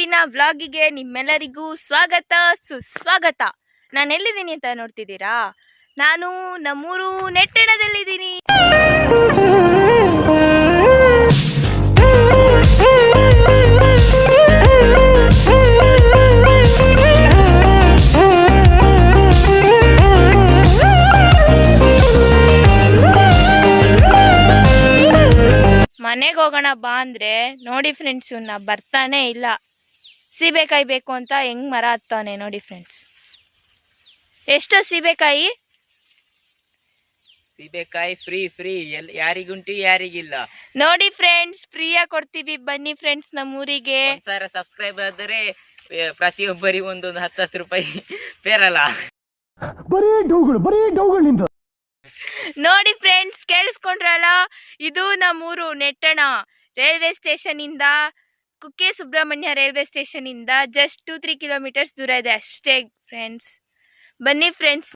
ಇವತ್ತಿನ ವ್ಲಾಗಿಗೆ ನಿಮ್ಮೆಲ್ಲರಿಗೂ ಸ್ವಾಗತ ಸುಸ್ವಾಗತ. ನಾನು ಎಲ್ಲಿದ್ದೀನಿ ಅಂತ ನೋಡ್ತಿದ್ದೀರಾ? ನಾನು ನಮ್ಮೂರು ನೆಟ್ಟಣದಲ್ಲಿದ್ದೀನಿ. ಮನೆಗೆ ಹೋಗೋಣ ಬಾ ಅಂದ್ರೆ ನೋಡಿ ಫ್ರೆಂಡ್ಸ್, ಇವನ್ನ ಬರ್ತಾನೆ ಇಲ್ಲ. ಸೀಬೆಕಾಯಿ ಬೇಕು ಅಂತ ಹೆಂಗ್ ಮರ ಹತ್ತಾನೆ ನೋಡಿ ಫ್ರೆಂಡ್ಸ್. ಎಷ್ಟು ಸೀಬೆಕಾಯಿ? ಸೀಬೆಕಾಯಿ ಫ್ರೀ ಯಾರಿಗುಂಟು ಯಾರಿಗಿಲ್ಲ ನೋಡಿ ಫ್ರೆಂಡ್ಸ್, ಫ್ರೀಯಾಗಿ ಕೊಡ್ತೀವಿ, ಬನ್ನಿ ಫ್ರೆಂಡ್ಸ್ ನಮ್ಮೂರಿಗೆ. ಒಂದ್ಸಾರ ಸಬ್ಸ್ಕ್ರೈಬ್ ಆದರೆ ಪ್ರತಿಯೊಬ್ಬರಿಗೆ ಒಂದೊಂದು 10 ರೂಪಾಯಿ ಬೇರಲ್ಲ. ನೋಡಿ ಫ್ರೆಂಡ್ಸ್, ಕೇಳಿಸ್ಕೊಂಡ್ರಲ್ಲ, ಇದು ನಮ್ಮೂರು ನೆಟ್ಟಣ. ರೈಲ್ವೆ ಸ್ಟೇಷನ್ ಇಂದ ಕುಕ್ಕೆ ಸುಬ್ರಹ್ಮಣ್ಯ ರೈಲ್ವೆ ಸ್ಟೇಷನ್ ಇಂದ ಜಸ್ಟ್ 2-3 ಕಿಲೋಮೀಟರ್ಸ್ ದೂರ ಇದೆ ಅಷ್ಟೇ ಫ್ರೆಂಡ್ಸ್. ಬನ್ನಿ ಫ್ರೆಂಡ್ಸ್.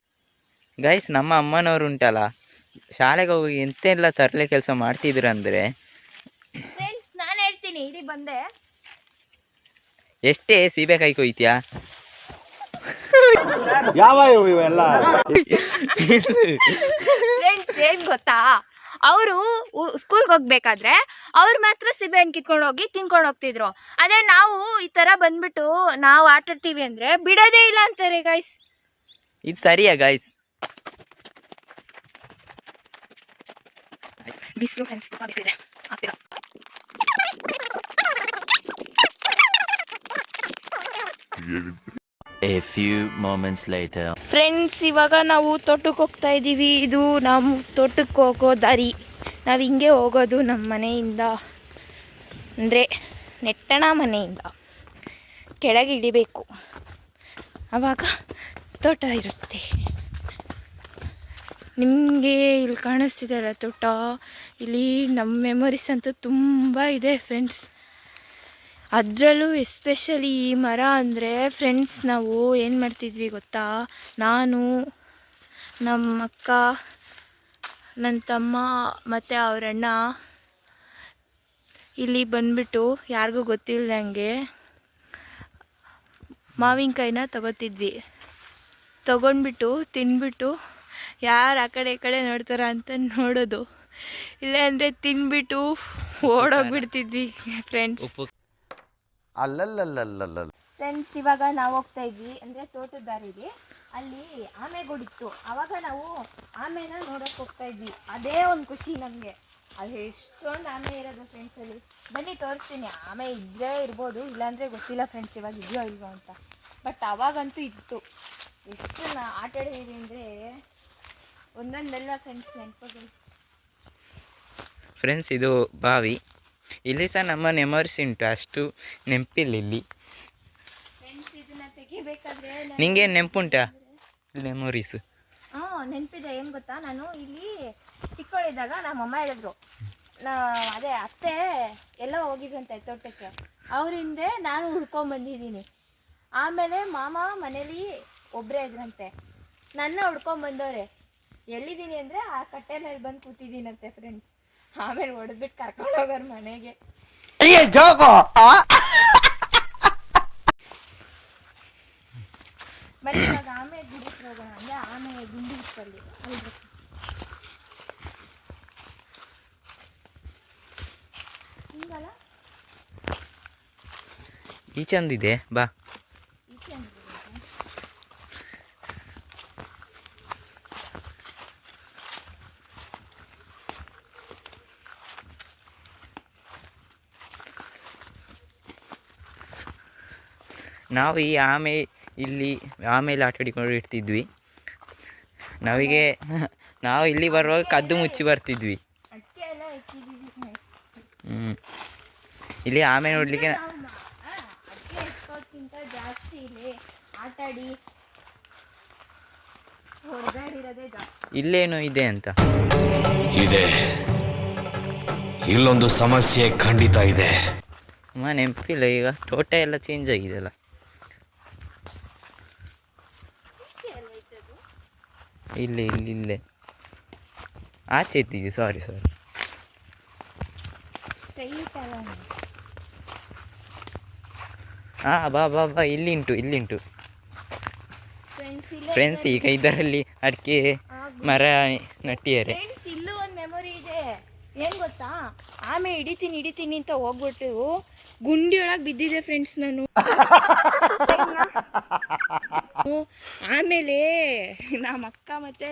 ಗೈಸ್, ನಮ್ಮ ಅಮ್ಮನವ್ರು ಉಂಟಲ್ಲ, ಶಾಲೆಗೆ ಹೋಗಿ ಎಂತೆಲ್ಲ ತರಲೆ ಕೆಲಸ ಮಾಡ್ತಿದ್ರು ಅಂದ್ರೆ ಫ್ರೆಂಡ್ಸ್, ನಾನು ಹೇಳ್ತೀನಿ, ಇಲ್ಲಿ ಬಂದೆ. ಎಷ್ಟೇ ಸೀಬೆಕಾಯಿ ಕೊಯ್ತೀಯಾ? ಯಾವ ಇವೆಲ್ಲ ಫ್ರೆಂಡ್ಸ್, ಏನ್ ಗೊತ್ತಾ, ಅವರು ಸ್ಕೂಲ್ಗೆ ಹೋಗ್ಬೇಕಾದ್ರೆ ಅವ್ರು ಮಾತ್ರ ಸೀಬೆ ಹಣ್ಣು ಕಿತ್ಕೊಂಡು ಹೋಗಿ ತಿನ್ಕೊಂಡು ಹೋಗ್ತಿದ್ರು. ಅದೇ ನಾವು ಈ ತರ ಬಂದ್ಬಿಟ್ಟು ನಾವು ಆಟಾಡ್ತೀವಿ ಅಂದ್ರೆ ಬಿಡೋದೇ ಇಲ್ಲ ಅಂತಾರೆ ಗೈಸ್. ಇದು ಸರಿಯಾ ಗೈಸ್? ಬಿಸಿಲು ಫ್ರೆಂಡ್ಸ್, ತುಂಬಾ ಬಿಸಿಲಿದೆ. ಆಗ್ತಿಲ್ಲ. A few moments later. Friends, ಇವಾಗ ನಾವು ತೋಟಕ್ಕೆ ಹೋಗ್ತಾ ಇದ್ದೀವಿ. ಇದು ನಮ್ಮ ತೋಟಕ್ಕೆ ಹೋಗೋ ದಾರಿ. ನಾವು ಹಿಂಗೆ ಹೋಗೋದು ನಮ್ಮ ಮನೆಯಿಂದ, ಅಂದರೆ ನೆಟ್ಟಣ ಮನೆಯಿಂದ ಕೆಳಗೆ ಇಳಿಬೇಕು, ಆವಾಗ ತೋಟ ಇರುತ್ತೆ. ನಿಮಗೆ ಇಲ್ಲಿ ಕಾಣಿಸ್ತಿದೆಯಲ್ಲ ತೋಟ, ಇಲ್ಲಿ ನಮ್ಮ ಮೆಮೊರೀಸ್ ಅಂತೂ ತುಂಬ ಇದೆ ಫ್ರೆಂಡ್ಸ್. ಅದರಲ್ಲೂ ಎಸ್ಪೆಷಲಿ ಈ ಮರ ಅಂದರೆ ಫ್ರೆಂಡ್ಸ್, ನಾವು ಏನು ಮಾಡ್ತಿದ್ವಿ ಗೊತ್ತಾ, ನಾನು, ನಮ್ಮ ಅಕ್ಕ, ನನ್ನ ತಮ್ಮ ಮತ್ತು ಅವರಣ್ಣ ಇಲ್ಲಿ ಬಂದ್ಬಿಟ್ಟು ಯಾರಿಗೂ ಗೊತ್ತಿಲ್ಲದಂಗೆ ಮಾವಿನಕಾಯಿನ ತಗೋತಿದ್ವಿ. ತಗೊಂಡ್ಬಿಟ್ಟು ತಿಂದ್ಬಿಟ್ಟು ಯಾರು ಆ ಕಡೆ ಈ ಕಡೆ ನೋಡ್ತಾರ ಅಂತ ನೋಡೋದು, ಇಲ್ಲ ಅಂದರೆ ತಿಂದ್ಬಿಟ್ಟು ಓಡೋಗ್ಬಿಡ್ತಿದ್ವಿ ಫ್ರೆಂಡ್ಸ್. ಫ್ರೆಂಡ್ಸ್, ಇವಾಗ ನಾವು ಹೋಗ್ತಾ ಇದ್ವಿ ಅಂದರೆ ತೋಟದ ದಾರಿಗೆ. ಅಲ್ಲಿ ಆಮೆಗಳಿತ್ತು, ಆವಾಗ ನಾವು ಆಮೆನ ನೋಡೋಕೆ ಹೋಗ್ತಾ ಇದ್ವಿ. ಅದೇ ಒಂದು ಖುಷಿ ನಮಗೆ. ಅದು ಎಷ್ಟೊಂದು ಆಮೆ ಇರೋದು ಫ್ರೆಂಡ್ಸ್ ಅಲ್ಲಿ. ಬನ್ನಿ ತೋರಿಸ್ತೀನಿ. ಆಮೆ ಇದ್ದೇ ಇರ್ಬೋದು, ಇಲ್ಲಾಂದರೆ ಗೊತ್ತಿಲ್ಲ ಫ್ರೆಂಡ್ಸ್ ಇವಾಗ ಇದೆಯೋ ಇಲ್ವೋ ಅಂತ. ಬಟ್ ಅವಾಗಂತೂ ಇತ್ತು. ಎಷ್ಟು ಆಟ ಆಡಿದೀವಿ ಅಂದರೆ ಒಂದೊಂದೆಲ್ಲ ಫ್ರೆಂಡ್ಸ್ ನೆನಪುಗಳು. ಫ್ರೆಂಡ್ಸ್, ಇದು ಬಾವಿ. ಇಲ್ಲಿ ಸಹ ನಮ್ಮ ಮೆಮೊರೀಸ್ ಉಂಟು, ಅಷ್ಟು ನೆನಪಿಲ್ಲ ಇಲ್ಲಿ. ಫ್ರೆಂಡ್ಸ್, ಇದನ್ನ ತೆಗಿಬೇಕಾದ್ರೆ ನಿಂಗೆ ನೆನಪುಂಟಾ ಮೆಮೊರೀಸ್? ಹಾಂ, ನೆನಪಿದೆ. ಏನು ಗೊತ್ತಾ, ನಾನು ಇಲ್ಲಿ ಚಿಕ್ಕವಳಿದ್ದಾಗ ನಮ್ಮಮ್ಮ ಹೇಳಿದ್ರು, ಅದೇ ಅತ್ತೆ ಎಲ್ಲ ಹೋಗಿದ್ರಂತೆ ತೋಟಕ್ಕೆ, ಅವ್ರ ಹಿಂದೆ ನಾನು ಹುಡ್ಕೊಂಬಂದಿದ್ದೀನಿ. ಆಮೇಲೆ ಮಾಮ ಮನೇಲಿ ಒಬ್ಬರೇ ಇದ್ರಂತೆ, ನನ್ನ ಹುಡ್ಕೊಂಬಂದವ್ರೆ. ಎಲ್ಲಿದ್ದೀನಿ ಅಂದರೆ ಆ ಕಟ್ಟೆ ಮೇಲೆ ಬಂದು ಕೂತಿದ್ದೀನಂತೆ ಫ್ರೆಂಡ್ಸ್. ಆಮೇಲೆ ಹೊಡೆದ್ಬಿಟ್ಟು ಕರ್ಕೊಂಡು ಹೋಗೋರು ಮನೆಗೆ. ಬನ್ನಿ ಇವಾಗ ಆಮೆ ಗುಡಿಸ್ರು ಹೋಗೋಣ. ಅಂದರೆ ಆಮೆ ಗುಂಡಿ ಇತ್ತಲ್ಲಿ, ಅಲ್ಲಿ ಹಿಂಗಲ್ಲ, ಈ ಚಂದಿದೆ ಬಾ. ಈಚೆ ಅಂದಿದೆ. ನಾವು ಈ ಇಲ್ಲಿ ಆಮೇಲೆ ಆಟ ಆಡಿಕೊಂಡು ಇರ್ತಿದ್ವಿ. ನಾವು ಇಲ್ಲಿ ಬರುವಾಗ ಕದ್ದು ಮುಚ್ಚಿ ಬರ್ತಿದ್ವಿ. ಅಕ್ಕೆ ಎಲ್ಲ ಎತ್ತಿದ್ದೀವಿ. ಇಲ್ಲಿ ಆಮೆ ನೋಡ್ಲಿಕ್ಕೆ ಅಕ್ಕೆ ಎಷ್ಟೋದ್ಕಿಂತ ಜಾಸ್ತಿ ಇಲ್ಲಿ ಆಟಾಡಿ ಹೊರಗಾಡಿರೋದೇ ಜಾಸ್ತಿ. ಇಲ್ಲೇನು ಇದೆ ಅಂತ ಇದೆ, ಇಲ್ಲೊಂದು ಸಮಸ್ಯೆ ಖಂಡಿತ ಇದೆ. ನೆನಪಿಲ್ಲ. ಈಗ ತೋಟ ಎಲ್ಲ ಚೇಂಜ್ ಆಗಿದೆಲ್ಲ. ಇಲ್ಲೇ ಆಚೆ ಇತ್ತಿದೆ. ಸಾರಿ ಹಾಂ ಬಾ ಬಾ ಬಾ ಇಲ್ಲಿಂಟು ಫ್ರೆಂಡ್ಸ್ ಫ್ರೆಂಡ್ಸ್ ಈಗ ಇದರಲ್ಲಿ ಅಡಿಕೆ ಮರ ನಟ್ಟಿದ್ದಾರೆ. ಫ್ರೆಂಡ್ಸ್ ಇಲ್ಲೂ ಒಂದು ಮೆಮೊರಿ ಇದೆ. ಏನು ಗೊತ್ತಾ, ಆಮೇಲೆ ಹಿಡಿತೀನಿ ಅಂತ ಹೋಗ್ಬಿಟ್ಟು ಗುಂಡಿ ಒಳಗೆ ಬಿದ್ದಿದೆ ಫ್ರೆಂಡ್ಸ್ ನಾನು. ಆಮೇಲೆ ನಮ್ಮ ಅಕ್ಕ ಮತ್ತು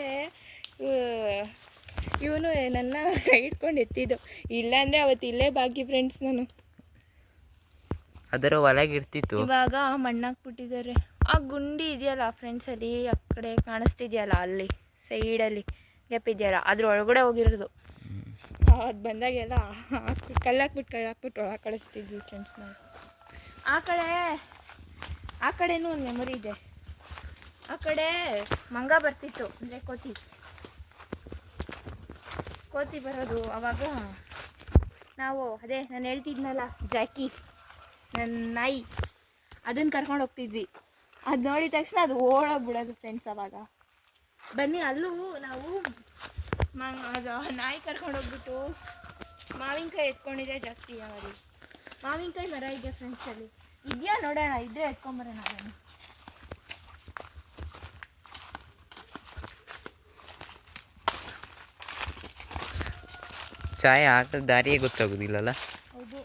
ಇವನು ನನ್ನ ಕೈ ಹಿಡ್ಕೊಂಡು ಎತ್ತಿದ್ದು. ಇಲ್ಲಾಂದರೆ ಅವತ್ತು ಇಲ್ಲೇ ಬಾಕಿ ಫ್ರೆಂಡ್ಸ್ ನಾನು. ಅದರ ಒಳಗಿರ್ತಿತ್ತು. ಇವಾಗ ಮಣ್ಣಾಕ್ಬಿಟ್ಟಿದ್ದಾರೆ. ಆ ಗುಂಡಿ ಇದೆಯಲ್ಲ ಫ್ರೆಂಡ್ಸಲ್ಲಿ ಆ ಕಡೆ ಕಾಣಿಸ್ತಿದೆಯಲ್ಲ, ಅಲ್ಲಿ ಸೈಡಲ್ಲಿ ಗ್ಯಾಪ್ ಇದೆಯಲ್ಲ, ಅದ್ರ ಒಳಗಡೆ ಹೋಗಿರೋದು. ಅದು ಬಂದಾಗೆಲ್ಲ ಕಲ್ಲಾಕ್ಬಿಟ್ಟು ಒಳಗೆ ಕಳಿಸ್ತಿದ್ವಿ ಫ್ರೆಂಡ್ಸ್ ನಾವು. ಆ ಕಡೆನೂ ಒಂದು ಮೆಮೊರಿ ಇದೆ. ಆ ಕಡೆ ಮಂಗ ಬರ್ತಿತ್ತು, ಅಂದರೆ ಕೋತಿ ಬರೋದು. ಆವಾಗ ನಾವು ಅದೇ ನಾನು ಹೇಳ್ತಿದ್ನಲ್ಲ ಜಾಕಿ, ನನ್ನ ನಾಯಿ, ಅದನ್ನು ಕರ್ಕೊಂಡು ಹೋಗ್ತಿದ್ವಿ. ಅದು ನೋಡಿದ ತಕ್ಷಣ ಅದು ಓಡೋಗ್ಬಿಡೋದು ಫ್ರೆಂಡ್ಸ್. ಅವಾಗ ಬನ್ನಿ ಅಲ್ಲೂ ನಾವು ಅದು ನಾಯಿ ಕರ್ಕೊಂಡು ಹೋಗ್ಬಿಟ್ಟು ಮಾವಿನಕಾಯಿ ಎತ್ಕೊಂಡಿದ್ದೆ ಜಾಸ್ತಿ. ಅವಲ್ಲಿ ಮಾವಿನಕಾಯಿ ಮರ ಇದೆ ಫ್ರೆಂಡ್ಸಲ್ಲಿ. ಇದೆಯಾ ನೋಡೋಣ, ಇದ್ರೆ ಎತ್ಕೊಂಬರೋಣ ಅದನ್ನು. ಚಾಯ್ ಹಾಕಿದ ದಾರಿಯೇ ಗೊತ್ತಾಗೋದಿಲ್ಲಲ್ಲ. ಹೌದು,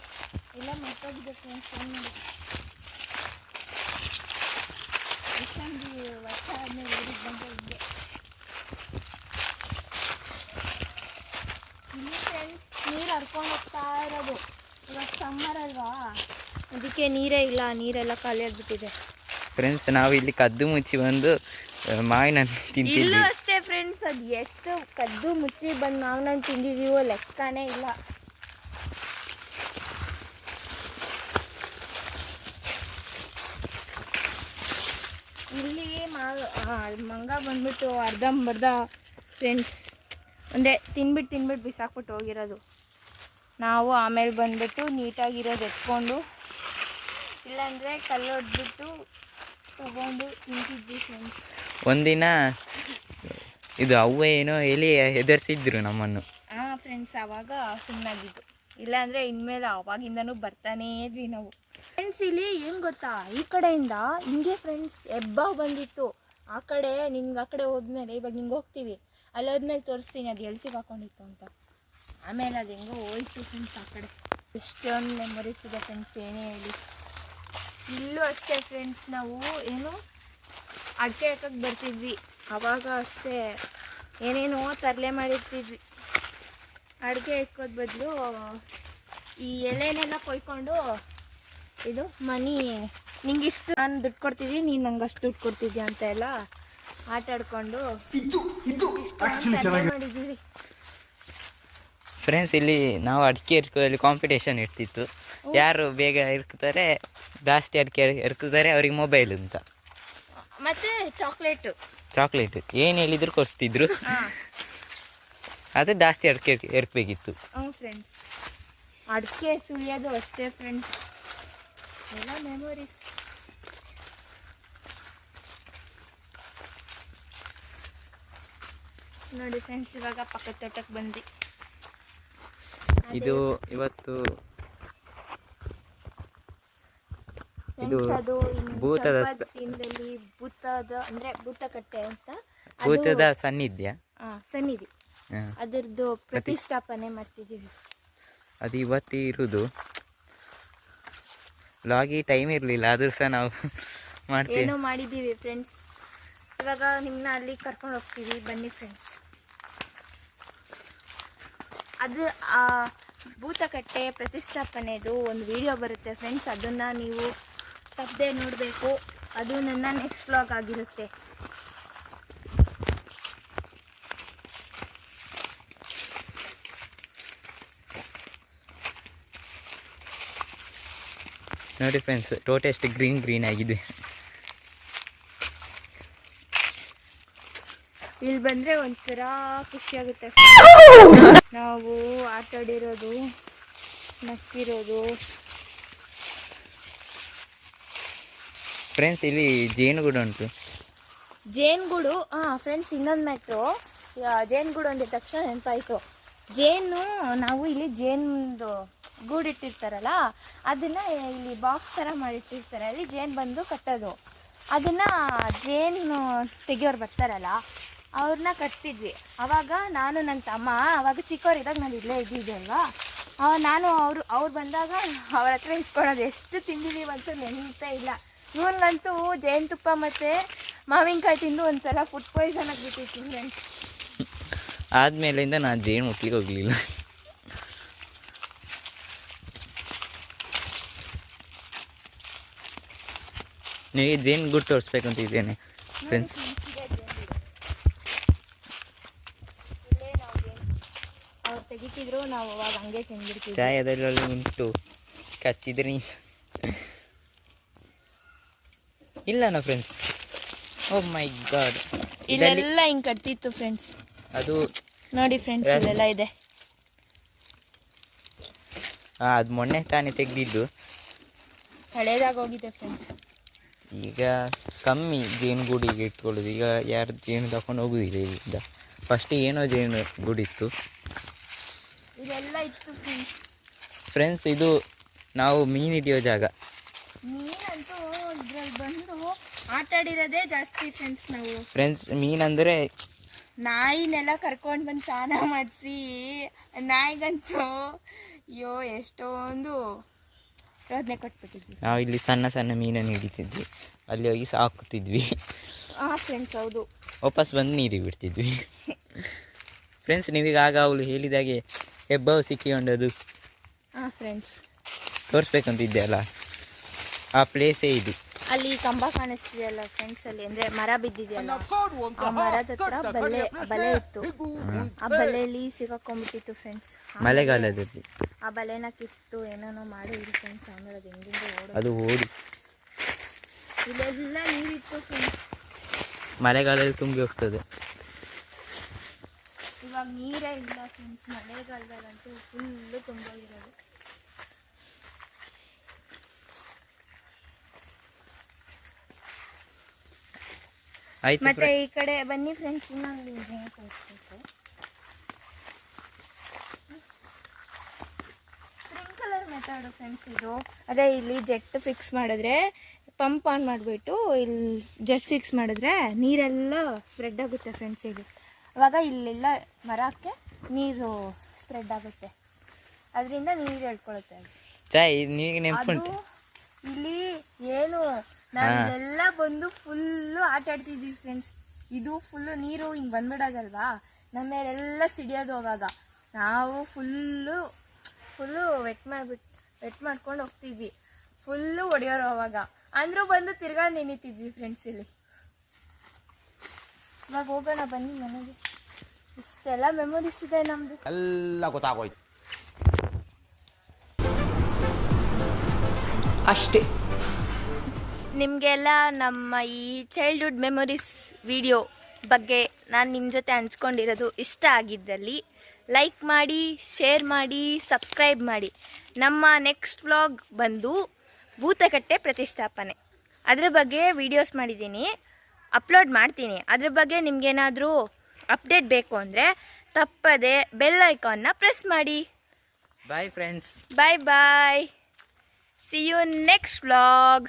ಎಲ್ಲ ಮರ್ತೋಗಿದೆ ಫ್ರೆಂಡ್ಸ್. ಏನು ಮಾಡಿ ಎಷ್ಟೊಂದು ವರ್ಷ ಆದಮೇಲೆ ಊರಿಗೆ ಬಂದ ಹಿಂಗೆ. ಇಲ್ಲಿ ಫ್ರೆಂಡ್ಸ್ ನೀರು ಹರ್ಕೊಂಡು ಹೋಗ್ತಾ ಇರೋದು. ಇವಾಗ ಸಮ್ಮರ್ ಅಲ್ವಾ, ಅದಕ್ಕೆ ನೀರೇ ಇಲ್ಲ, ನೀರೆಲ್ಲ ಖಾಲಿ ಆಗಿಬಿಟ್ಟಿದೆ ಫ್ರೆಂಡ್ಸ್. ನಾವು ಇಲ್ಲಿ ಕದ್ದು ಮುಚ್ಚಿ ಬಂದು ಮಾವಿನ ಹಣ್ಣು ತಿಂತಿದ್ವಿ. ಇಲ್ಲೂ ಅಷ್ಟೇ ಫ್ರೆಂಡ್ಸ್, ಅದು ಎಷ್ಟು ಕದ್ದು ಮುಚ್ಚಿ ಬಂದು ಮಾವಿನ ಹಣ್ಣು ತಿಂದಿದ್ದೀವೋ ಲೆಕ್ಕನೇ ಇಲ್ಲ. ಇಲ್ಲಿ ಮಂಗ ಬಂದ್ಬಿಟ್ಟು ಅರ್ಧಂಬರ್ಧ ಫ್ರೆಂಡ್ಸ್, ಅಂದರೆ ತಿನ್ಬಿಟ್ಟು ಬಿಸಾಕ್ಬಿಟ್ಟು ಹೋಗಿರೋದು. ನಾವು ಆಮೇಲೆ ಬಂದ್ಬಿಟ್ಟು ನೀಟಾಗಿರೋದು ಎತ್ಕೊಂಡು, ಇಲ್ಲಾಂದರೆ ಕಲ್ಲು ಹೊಡೆದ್ಬಿಟ್ಟು ತಗೊಂಡು ತಿಂತಿದ್ವಿ ಫ್ರೆಂಡ್ಸ್. ಒಂದಿನ ಇದು ಅವ್ವ ಏನೋ ಎಲ್ಲಿ ಹೆದರ್ಸಿದ್ರು ನಮ್ಮನ್ನು. ಹಾಂ ಫ್ರೆಂಡ್ಸ್, ಆವಾಗ ಸುಮ್ಮನಾಗಿದ್ದು. ಇಲ್ಲಾಂದರೆ ಇನ್ಮೇಲೆ ಆವಾಗಿಂದನೂ ಬರ್ತಾನೇ ಇದ್ವಿ ನಾವು. ಫ್ರೆಂಡ್ಸ್ ಇಲ್ಲಿ ಏನು ಗೊತ್ತಾ, ಈ ಕಡೆಯಿಂದ ಹಿಂಗೆ ಫ್ರೆಂಡ್ಸ್ ಹೆಬ್ಬಾವು ಬಂದಿತ್ತು. ಆ ಕಡೆ ನಿಮ್ಗೆ ಆ ಕಡೆ ಹೋದ್ಮೇಲೆ ಇವಾಗ ಹಿಂಗೆ ಹೋಗ್ತೀವಿ, ಅಲ್ಲಿ ಹೋದ್ಮೇಲೆ ತೋರಿಸ್ತೀನಿ ಅದು ಎಲ್ಲಿ ಸಿಗಾಕೊಂಡಿತ್ತು ಅಂತ. ಆಮೇಲೆ ಅದು ಹೆಂಗೋ ಹೋಯ್ತು ಫ್ರೆಂಡ್ಸ್. ಆ ಕಡೆ ಎಷ್ಟೊಂದು ಮೆಮೊರೀಸ್ ಇದೆ ಫ್ರೆಂಡ್ಸ್, ಏನೇ ಹೇಳಿ. ಇಲ್ಲೂ ಅಷ್ಟೇ ಫ್ರೆಂಡ್ಸ್, ನಾವು ಏನು ಅಡಿಕೆ ಹಾಕಕ್ಕೆ ಬರ್ತಿದ್ವಿ. ಆವಾಗ ಅಷ್ಟೇ ಏನೇನೋ ತರಲೆ ಮಾಡಿರ್ತಿದ್ವಿ. ಅಡಿಕೆ ಇಟ್ಕೋದ್ ಬದಲು ಈ ಎಲೆನೆಲ್ಲ ಕೊಯ್ಕೊಂಡು, ಇದು ಮನಿ ನಿಂಗಿಷ್ಟು ನಾನು ದುಡ್ಡು ಕೊಡ್ತಿದ್ದಿ, ನೀನು ನಂಗೆ ಅಷ್ಟು ದುಡ್ಡು ಕೊಡ್ತಿದ್ಯಾ ಅಂತ ಎಲ್ಲ ಆಟ ಆಡ್ಕೊಂಡು ಮಾಡಿದ್ದೀವಿ ಫ್ರೆಂಡ್ಸ್. ಇಲ್ಲಿ ನಾವು ಅಡಿಕೆ ಇರ್ಕೋದಲ್ಲಿ ಕಾಂಪಿಟೇಷನ್ ಇರ್ತಿತ್ತು. ಯಾರು ಬೇಗ ಇರ್ತಾರೆ, ಜಾಸ್ತಿ ಅಡಿಕೆ ಇರ್ಕಿದ್ದಾರೆ ಅವ್ರಿಗೆ ಮೊಬೈಲ್ ಅಂತ, ಮತ್ತೆ ಚಾಕ್ಲೇಟ್ ಏನು ಹೇಳಿದ್ರು ಕೊಡಿಸ್ತಿದ್ರು. ಅದು ಜಾಸ್ತಿ ಅಡಿಕೆ ಇರ್ಬೇಕಿತ್ತು. ಹ್ಞೂ ಫ್ರೆಂಡ್ಸ್, ಅಡಿಕೆ ಸುಲಿಯೋದು ಅಷ್ಟೇ ಫ್ರೆಂಡ್ಸ್, ಎಲ್ಲ ಮೆಮೊರೀಸ್. ನೋಡಿ ಫ್ರೆಂಡ್ಸ್, ಇವಾಗ ಪಕ್ಕದ ತೋಟಕ್ಕೆ ಬಂದ್ವಿ. ಇದು ಇವತ್ತು ಇದು ಅದು ಭೂತದ ದಿನದಲ್ಲಿ ಭೂತದ ಅಂದರೆ ಭೂತಕಟ್ಟೆ ಅಂತ, ಭೂತದ ಸನ್ನಿಧ್ಯ, ಸನ್ನಿಧಿ, ಅದರದ್ದು ಪ್ರತಿಷ್ಠಾಪನೆ ಮಾಡ್ತಿದ್ದೀವಿ. ಅದು ಇವತ್ತು ಇರೋದು. ಲಾಗಿ ಟೈಮ್ ಇರಲಿಲ್ಲ, ಆದರೂ ಸಹ ನಾವು ಮಾಡ್ತೀವಿ, ಏನೋ ಮಾಡಿದ್ದೀವಿ ಫ್ರೆಂಡ್ಸ್. ಇವಾಗ ನಿಮ್ಮನ್ನ ಅಲ್ಲಿ ಕರ್ಕೊಂಡು ಹೋಗ್ತೀವಿ, ಬನ್ನಿ ಫ್ರೆಂಡ್ಸ್. ಅದು ಭೂತಕಟ್ಟೆ ಪ್ರತಿಷ್ಠಾಪನೆದು ಒಂದು ವಿಡಿಯೋ ಬರುತ್ತೆ ಫ್ರೆಂಡ್ಸ್, ಅದನ್ನು ನೀವು ತಪ್ಪದೆ ನೋಡಬೇಕು. ಅದು ನನ್ನ ನೆಕ್ಸ್ಟ್ ವ್ಲಾಗ್ ಆಗಿರುತ್ತೆ. ನೋಡಿ ಫ್ರೆಂಡ್ಸ್, ತೋಟ ಎಷ್ಟು ಗ್ರೀನ್ ಆಗಿದೆ. ಇಲ್ಲಿ ಬಂದರೆ ಒಂಥರ ಖುಷಿಯಾಗುತ್ತೆ. ನಾವು ಆಟಾಡಿರೋದು, ನಕ್ಕಿರೋದು. ಫ್ರೆಂಡ್ಸ್ ಇಲ್ಲಿ ಜೇನುಗೂಡು ಉಂಟು. ಜೇನುಗೂಡು, ಫ್ರೆಂಡ್ಸ್, ಇನ್ನೊಂದು ಮ್ಯಾಟ್ರು. ಜೇನುಗೂಡು ಅಂದಿದ ತಕ್ಷಣ ನೆನಪಾಯಿತು. ಜೇನು, ನಾವು ಇಲ್ಲಿ ಜೇನುದು ಗೂಡಿಟ್ಟಿರ್ತಾರಲ್ಲ ಅದನ್ನು ಇಲ್ಲಿ ಬಾಕ್ಸ್ ಥರ ಮಾಡಿಟ್ಟಿರ್ತಾರೆ, ಅಲ್ಲಿ ಜೇನು ಬಂದು ಕಟ್ಟೋದು. ಅದನ್ನು ಜೇನು ತೆಗಿಯೋರು ಬರ್ತಾರಲ್ಲ ಅವ್ರನ್ನ ಕಟ್ಸಿದ್ವಿ. ಆವಾಗ ನಾನು ನನ್ನ ತಮ್ಮ ಆವಾಗ ಚಿಕ್ಕವರಿದ್ದಾಗ ನಾನು ಇಲ್ಲೇ ಇದ್ದಿದ್ದೆ ಅಲ್ವಾ, ನಾನು ಅವ್ರು ಬಂದಾಗ ಅವ್ರ ಹತ್ರ ಇಸ್ಕೊಳೋದು. ಎಷ್ಟು ತಿಂದಿದ್ದೀವಿ ಅಂತ ನೆನಪೇ ಇಲ್ಲ. ಇವನಿಗಂತೂ ಜೇನುತುಪ್ಪ ಮತ್ತು ಮಾವಿನಕಾಯಿ ತಿಂದು ಒಂದು ಸಲ ಫುಡ್ ಪಾಯ್ಸನ್ ಆಗಿಬಿಟ್ಟಿತ್ತು ಫ್ರೆಂಡ್ಸ್. ಆದಮೇಲಿಂದ ನಾನು ಜೇನು ಮುಟ್ಲಿಕ್ಕೆ ಹೋಗಲಿಲ್ಲ. ನಿಮಗೆ ಜೇನು ಗುಡ್ ತೋರಿಸ್ಬೇಕಂತ ಇದ್ದೇನೆ ಫ್ರೆಂಡ್ಸ್. ಅವ್ರು ತೆಗಿತಿದ್ರು, ನಾವು ಅವಾಗ ಹಂಗೆ ತಿಂದ್ಬಿಡ್ತೀವಿ. ಚಾಯ್ ಅದರಲ್ಲಿ ಉಂಟು, ಕಚ್ಚಿದ್ರಿ ಇಲ್ಲನಾ ಫ್ರೆಂಡ್ಸ್? ಓ ಮೈ ಗಾಡ್, ಇಲ್ಲೆಲ್ಲ ಹಿಂಗೆ ಕಟ್ತಿತ್ತು ಫ್ರೆಂಡ್ಸ್. ಅದು ನೋಡಿ ಫ್ರೆಂಡ್ಸ್, ಇಲ್ಲೆಲ್ಲ ಇದೆ. ಅದು ಮೊನ್ನೆ ತಾನೇ ತೆಗೆದಿದ್ದು, ಹಳೇದಾಗ ಹೋಗಿದೆ ಫ್ರೆಂಡ್ಸ್. ಈಗ ಕಮ್ಮಿ ಜೇನುಗೂಡಿಗೆ ಇಟ್ಕೊಳ್ಳೋದು. ಈಗ ಯಾರು ಜೇನು ತಗೊಂಡು ಹೋಗೋದಿಲ್ಲ ಇಲ್ಲಿಂದ. ಫಸ್ಟ್ ಏನೋ ಜೇನು ಗೂಡಿತ್ತು ಇದೆಲ್ಲ ಇತ್ತು ಫ್ರೆಂಡ್ಸ್. ಇದು ನಾವು ಮೀನು ಹಿಡಿಯೋ ಜಾಗ. ಮೀನಂತೂ ಇದ್ರಲ್ಲಿ ಬಂದು ಆಟ ಆಡಿರೋದೇ ಜಾಸ್ತಿ ಫ್ರೆಂಡ್ಸ್. ನಾವು ಫ್ರೆಂಡ್ಸ್ ಮೀನಂದರೆ ನಾಯಿನೆಲ್ಲ ಕರ್ಕೊಂಡು ಬಂದು ಸ್ನಾನ ಮಾಡಿಸಿ, ನಾಯಿಗಂತೂ ಅಯ್ಯೋ ಎಷ್ಟೊಂದು ಪ್ರಜ್ಞೆ ಕೊಟ್ಬಿಟ್ಟಿದ್ವಿ. ನಾವು ಇಲ್ಲಿ ಸಣ್ಣ ಸಣ್ಣ ಮೀನನ್ನು ಹಿಡಿತಿದ್ವಿ, ಅಲ್ಲಿ ಹೋಗಿ ಸಾಕುತ್ತಿದ್ವಿ. ಹಾಂ ಫ್ರೆಂಡ್ಸ್, ಹೌದು. ವಾಪಸ್ ಬಂದು ನೀರಿಗೆ ಬಿಡ್ತಿದ್ವಿ ಫ್ರೆಂಡ್ಸ್. ನೀವೀಗ ಆಗ ಅವಳು ಹೇಳಿದಾಗೆ ಹೆಬ್ಬಾವು ಸಿಕ್ಕಿಕೊಂಡದು ಹಾಂ ಫ್ರೆಂಡ್ಸ್ ತೋರಿಸ್ಬೇಕಂತಿದ್ದೆ ಅಲ್ಲ, ಆ ಪ್ಲೇಸೇ ಇದು. ಅಲ್ಲಿ ಕಂಬ ಕಾಣಿಸ್ತಿದೆಯಲ್ಲ ಫ್ರೆಂಡ್ಸ್, ಅಲ್ಲಿ ಅಂದರೆ ಮರ ಬಿದ್ದಿದೆಯಲ್ಲ, ಆ ಮರದ ಹತ್ರ ಬಲೆ ಇತ್ತು. ಆ ಬಲೆಯಲ್ಲಿ ಸಿಗಾಕೊಂಡ್ಬಿಟ್ಟಿತ್ತು ಫ್ರೆಂಡ್ಸ್. ಮಳೆಗಾಲದಲ್ಲಿ ಆ ಬಲೆನ ಕಿತ್ತು ಏನೇನೋ ಮಾಡಿದ್ರು ಫ್ರೆಂಡ್ಸ್. ಆಮೇಲೆ ಅದು ಹೆಂಗಿಂದ ಅದು ಓಡಿ, ಇಲ್ಲೆಲ್ಲ ನೀರಿತ್ತು ಫ್ರೆಂಡ್ಸ್. ಮಳೆಗಾಲದಲ್ಲಿ ತುಂಬಿ ಹೋಗ್ತದೆ. ಇವಾಗ ನೀರೇ ಇಲ್ಲ ಫ್ರೆಂಡ್ಸ್. ಮಳೆಗಾಲದಲ್ಲಂತೂ ಫುಲ್ಲು ತುಂಬೋಗಿರೋದು. ಆಯ್ತು ಮತ್ತೆ ಈ ಕಡೆ ಬನ್ನಿ ಫ್ರೆಂಡ್ಸ್, ಇನ್ನೊಂದು ತೋರಿಸ್ಬೇಕು. ಸ್ಪ್ರಿಂಕ್ಲರ್ ಮೆಥಡ್ ಫ್ರೆಂಡ್ಸ್ ಇದು. ಅದೇ ಇಲ್ಲಿ ಜೆಟ್ ಫಿಕ್ಸ್ ಮಾಡಿದ್ರೆ, ಪಂಪ್ ಆನ್ ಮಾಡಿಬಿಟ್ಟು ಇಲ್ಲಿ ಜೆಟ್ ಫಿಕ್ಸ್ ಮಾಡಿದ್ರೆ ನೀರೆಲ್ಲ ಸ್ಪ್ರೆಡ್ ಆಗುತ್ತೆ ಫ್ರೆಂಡ್ಸ್. ಇದು ಅವಾಗ ಇಲ್ಲೆಲ್ಲ ಮರಕ್ಕೆ ನೀರು ಸ್ಪ್ರೆಡ್ ಆಗುತ್ತೆ, ಅದರಿಂದ ನೀರು ಹೇಳ್ಕೊಳುತ್ತೆ. ಚಾಯ್ ನಿಮಗೆ ನೆನಪುಂಟು? ಇಲ್ಲಿ ಏನು ನಾವೆಲ್ಲ ಬಂದು ಫುಲ್ಲು ಆಟ ಆಡ್ತಿದ್ವಿ ಫ್ರೆಂಡ್ಸ್. ಇದು ಫುಲ್ಲು ನೀರು ಹಿಂಗೆ ಬಂದ್ಬಿಡೋದಲ್ವಾ, ನಮ್ಮ ಮೇಲೆಲ್ಲ ಸಿಡಿಯೋದು. ಅವಾಗ ನಾವು ಫುಲ್ಲು ವೆಟ್ ಮಾಡ್ಕೊಂಡು ಹೋಗ್ತಿದ್ವಿ. ಫುಲ್ಲು ಹೊಡೆಯೋರು ಅವಾಗ. ಅಂದರೂ ಬಂದು ತಿರ್ಗಾ ನೆನಿತಿದ್ವಿ ಫ್ರೆಂಡ್ಸ್ ಇಲ್ಲಿ. ಇವಾಗ ಹೋಗೋಣ ಬನ್ನಿ ಮನೆಗೆ. ಇಷ್ಟೆಲ್ಲ ಮೆಮೊರೀಸ್ ಇದೆ ನಮ್ಮದು. ಎಲ್ಲ ಗೊತ್ತಾಗೋಯ್ತು ಅಷ್ಟೇ. ನಿಮಗೆಲ್ಲ ನಮ್ಮ ಈ ಚೈಲ್ಡ್ಹುಡ್ ಮೆಮೊರೀಸ್ ವಿಡಿಯೋ ಬಗ್ಗೆ ನಾನು ನಿಮ್ಮ ಜೊತೆ ಹಂಚ್ಕೊಂಡಿರೋದು ಇಷ್ಟ ಆಗಿದ್ದಲ್ಲಿ ಲೈಕ್ ಮಾಡಿ, ಶೇರ್ ಮಾಡಿ, ಸಬ್ಸ್ಕ್ರೈಬ್ ಮಾಡಿ. ನಮ್ಮ ನೆಕ್ಸ್ಟ್ ವ್ಲಾಗ್ ಬಂದು ಭೂತಕಟ್ಟೆ ಪ್ರತಿಷ್ಠಾಪನೆ, ಅದ್ರ ಬಗ್ಗೆ ವೀಡಿಯೋಸ್ ಮಾಡಿದ್ದೀನಿ, ಅಪ್ಲೋಡ್ ಮಾಡ್ತೀನಿ. ಅದ್ರ ಬಗ್ಗೆ ನಿಮಗೇನಾದರೂ ಅಪ್ಡೇಟ್ ಬೇಕು ಅಂದರೆ ತಪ್ಪದೆ ಬೆಲ್ ಐಕಾನ್ನ ಪ್ರೆಸ್ ಮಾಡಿ. Bye friends. Bye bye. See you next vlog.